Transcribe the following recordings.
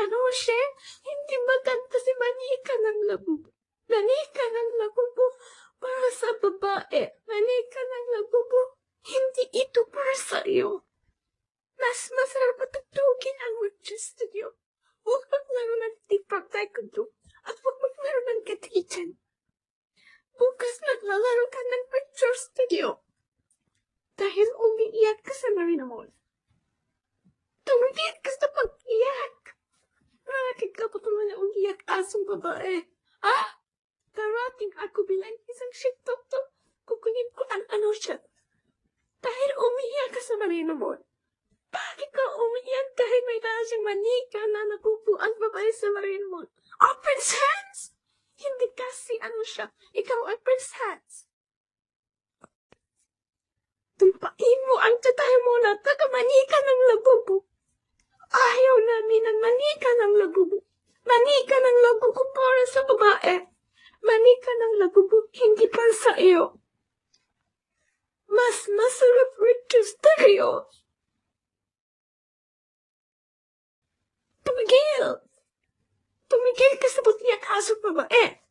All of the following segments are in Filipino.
ano siya? Hindi maganda si manika ng labubo. Manika ng labubo para sa babae. Manika ng labubo. Hindi ito para sa iyo. Mas masarap patugtugin ang Richard Studio. Huwag maglaro ng TikTok taekwondo at huwag maglaro ng katikitan. Bukas naglalaro ka ng Richard Studio. Dahil umiiyak ka sa Marina Mall. Tumigil ka sa pag-iyak. Bakit ka patuloy na umiiyak asong babae? Ah? Darating ako bilang isang shit doctor. Kukunin ko ang ano siya. Dahil umiiyak ka sa Marina Mall. Bakit ka umiiyak dahil may dalang manika na napupo ang babae sa Marina Mall? Oh, Prince Hans! Hindi kasi ano siya. Ikaw ay Prince Hans. Tumpain mo ang tatay mo na taga-manika ng labubo. Ayaw namin ng manika ng labubo. Manika ng labubo para sa babae. Manika ng labubo hindi para sa iyo. Mas masarap rito stereo. Tumigil! Tumigil ka sa putiyak asong babae.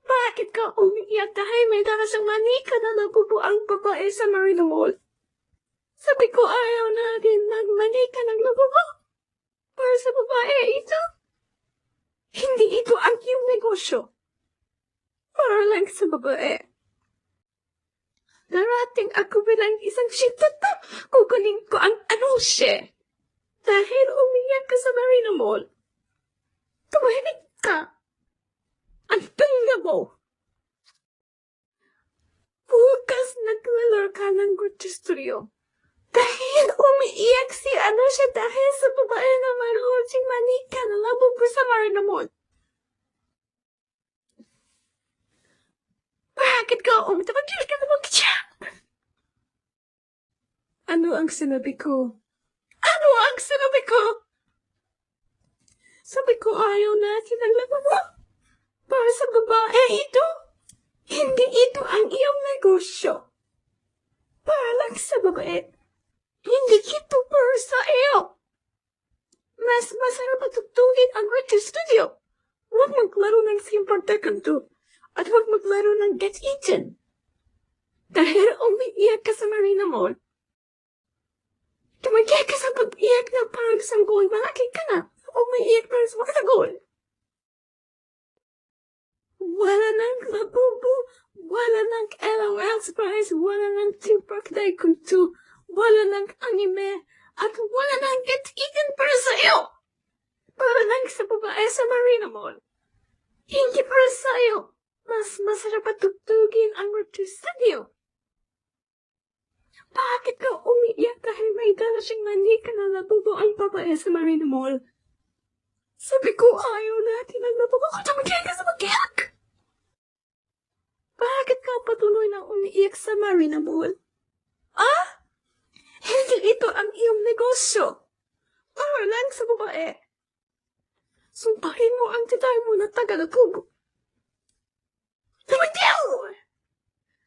Bakit ka umiiyak dahil may dalang manika na labubo ang babae sa Marina Mall? Sabi ko ayaw natin ng manika ng labubo. Para sa babae ito. Hindi ito ang iyong negosyo. Para lang sa babae. Darating ako bilang isang shitata. Kukunin ko ang anusye. Dahil umiiyak ka sa Marina Mall. Tumahimik ka. Ang tunga mo. Bukas naglalaro ka ng Gucci Studio. Dahil umiiyak si ano siya dahil sa babae na mayroon siyang manika na labubo sa Marina Mall. Bakit ka umitapagil ka na mag-chat? Ano ang sinabi ko? Ano ang sinabi ko? Sabi ko ayaw natin ang labubo. Para sa babae ito. Hindi ito ang iyong negosyo. Para lang sa babae. Hindi ito para sa iyo. Mas masarap patugtugin ang Richard Studio. Huwag maglaro ng Simple Taekwondo. At huwag maglaro ng Get Eaten. Dahil umiiyak ka sa Marina Mall. Tumigil ka sa pag-iyak na parang sanggol. Malaki ka na. Umiiyak para sa mga sanggol. Wala ng labubo. Wala ng LOL surprise. Wala ng Simple Taekwondo. Wala ng anime, at wala ng Get Eaten para sa iyo. Para lang sa babae sa Marina Mall. Hindi para sa iyo. Mas masarap patugtugin ang Richard Studio. Bakit ka umiiyak dahil may dala siyang manika na labubo ang babae sa Marina Mall? Sabi ko ayaw natin ang labubo. Tumigil ka sa mag-iyak. Bakit ka patuloy na umiiyak sa Marina Mall? Ah? Hindi ito ang iyong negosyo. Para lang sa babae. Sumpahin mo ang titay mo na taga-labubo. Tumigil!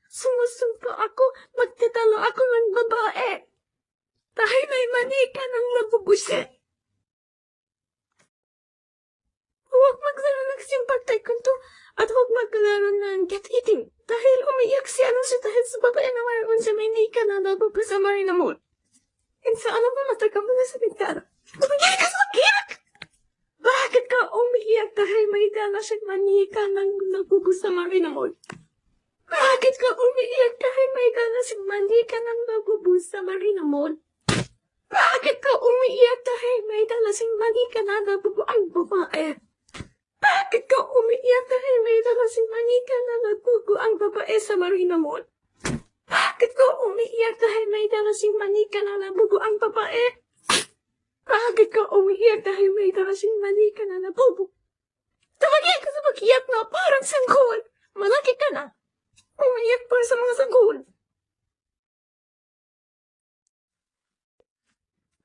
Sumusumpa ako, magtatalo ako ng babae. Dahil may manika ng labubo siya. Huwag maglaro ng Simple Taekwondo at huwag maglaro ng Get Eating. Dahil umiiyak siya siya dahil sa babae na mayroon sa manika na labubo sa Marina Mall. And sa ano mo matagal mo na sa bintana? Tumigil ka sa mag-iyak! Bakit ka umiiyak dahil may dala siyang manika ng labubo sa Marina Mall? Bakit ka umiiyak dahil may dala siyang manika ng labubo sa Marina Mall? Bakit ka umiiyak dahil may dala siyang manika na labubo ang babae? Bakit ka umiiyak dahil may dala siyang manika na labubo ang babae sa Marina Mall? Bakit ka umiiyak dahil may dala siyang manika na labubo ang babae? Bakit ka umiiyak dahil may dala siyang manika na labubo? Tumagay ka sa pag-iyak na parang sanggol. Malaki ka na. Umiiyak para sa mga sanggol.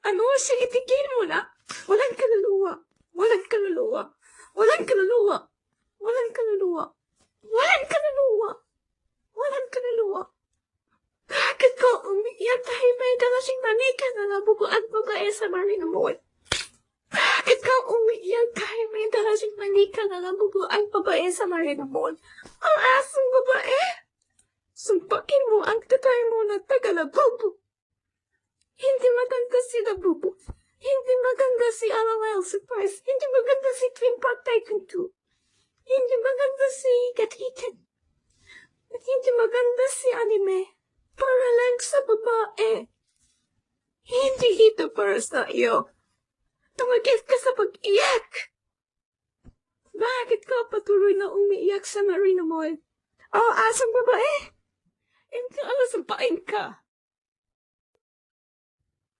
Ano siya itigil mo na? Walang kaluluwa. Walang kaluluwa. Walang kaluluwa. Walang kaluluwa. Walang kaluluwa. Walang kaluluwa. Bakit ka umiiyak dahil may dala siyang manika na labubo at babae sa Marina Mall? Bakit ka manika na labubo ang babae sa Marina Mall. Ang asong babae! Sumpakin mo ang tatay mo na taga-labubo. Hindi maganda si Labubo. Hindi maganda si LOL Surprise. Hindi maganda si Twin Park Tycoon 2. Hindi maganda si Get Eaten. At hindi maganda si Anime. Para lang sa babae. Hindi ito para sa iyo. Tumagit ka sa pag-iyak. Bakit ka patuloy na umiiyak sa Marina Mall? Oh, asang babae. Hindi alasampain ka.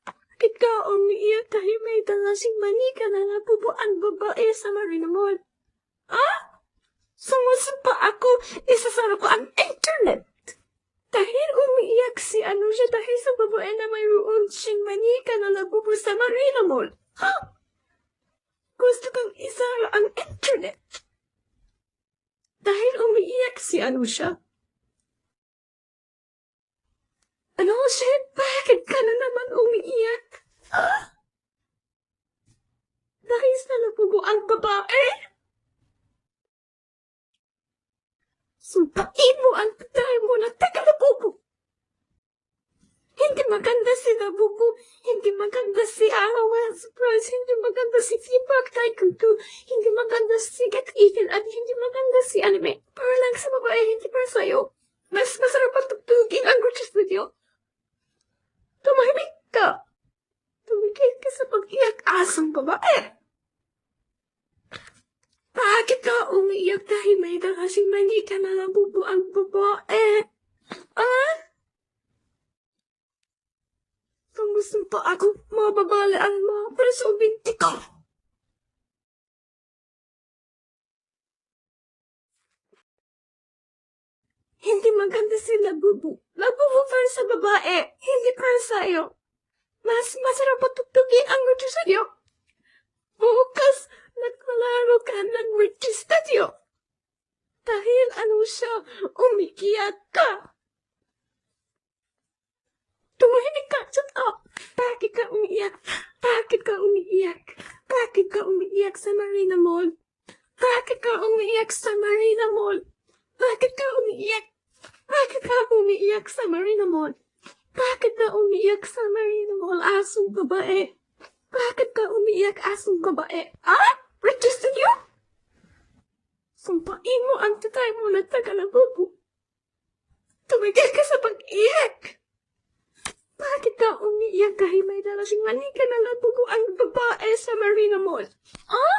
Bakit ka umiiyak dahil may dalasing manika na labubo ang babae sa Marina Mall? Ah? Sumusumpa ako, isasara ko ang internet. Dahil umiiyak si Anusha dahil sa babae na mayroon siyang manika na labubo sa Marina Mall. Ha? Gusto kang isara ang internet. Dahil umiiyak si Anusha. Anusha, bakit ka na naman umiiyak? Ha? Dahil sa labubo ang babae? Sumpain mo ang tatay mo na taga-labubo. Hindi maganda si Labubo. Hindi maganda si LOL Surprise. Hindi maganda si Theme Park Tycoon 2. Hindi maganda si Get Eaten. At hindi maganda si Anime. Para lang sa babae, hindi para sa'yo. Mas masarap ang tugtugin ang Gucci Studio. Tumahimik ka. Tumigil ka sa pag-iyak asang babae. Bakit ka umiiyak dahil may dalasing manika na labubo ang babae? Ah? Sumusumpa ako, mababalaan mo para sa binti ko. Hindi maganda si Labubo. Labubo para sa babae, hindi para sa'yo. Mas masarap patugtugin ang Gucci Studio. Bukas, naglalaro ka ng Gucci Studio. Dahil siya, umiiyak ka. Tumahimik ka, shut up. Bakit ka umiiyak? Bakit ka umiiyak? Bakit ka umiiyak sa Marina Mall? Bakit ka umiiyak sa Marina Mall? Bakit ka umiiyak? Bakit ka umiiyak sa Marina Mall? Bakit ka umiiyak sa Marina Mall, asong babae? Bakit ka umiiyak, asong babae? Ah? British Studio? Sumpain mo ang tatay mo na taga-labubo. Tumigil ka sa pag-iyak. Bakit ka umiiyak dahil may dalasing manika na labubo ang babae sa Marina Mall? Ah?